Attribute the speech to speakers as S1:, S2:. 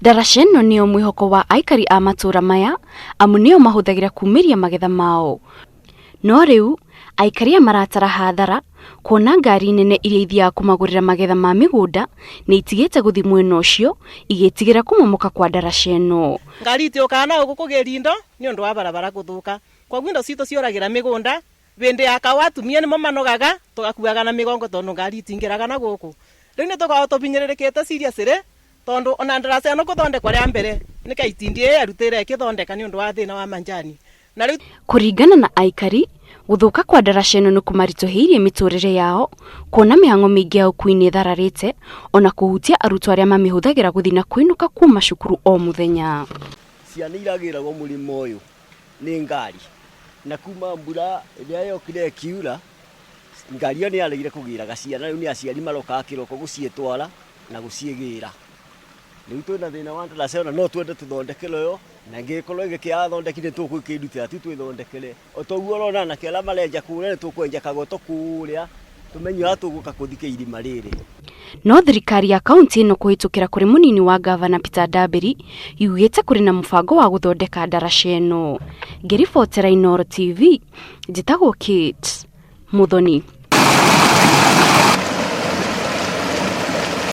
S1: Ndaraca ĩno nĩyo mwĩhoko wa aikari a matura maya, amu nĩo mahuthagira kuumĩria magetha mao. No rĩu aikari maratara hathara kuona ngari nene iria ithiaga kumagurira magetha ma migunda ni itigite guthi mwena ucio igitigira kumomoka kwa ndaraca ĩno.
S2: Ngari itiukana ugukugira indo ni undu wa barabara guthuka. Kwa gwindo cito ciuragira migunda bende ya kawatumia ni mamanogaga tugakuaga na migongo tondu ngari itingiraga na guku. Riu ni tukahota binyererekete ciria cire tondu ona ndaraca no kuthondekwa ria mbere ni kaitindie arutire kithondeka ni undu wa thina wa manjani. Na riu
S1: kuringana na aikari guthuka kwa ndaraca ĩno ni kumarituhiirie miturire yao kuona mihang'o mingi ya ukuini thararite ona kuhutia arutwo aria mamihuthagira guthi na kwinuka kuma cukuru o muthenya.
S3: Ciana iragiragwo murimo uyu ni ngari na kuma mbura iria yokire kiura ngari yo ni yaregire kugiraga ciana riu ni aciari maroka kiroko gucietwara na guciegira. Riu twina thina wa ndaraca ĩno no twende tuthondekere yo na ngikorwo igikiathondekire tukukirutira tu twithondekere otoguo urona na kela marenja kuria ni tukwenja kagoto kuria tumenye tuguka kuthike irima riri.
S1: No thirikari ya kaunti-ini kuhitukira kuri munini wa gavana Peter Dabiri yugite kuri na mubango wa guthondeka ndaraca ĩno. Ngiribotera Inooro TV njitagwo Kate Muthoni.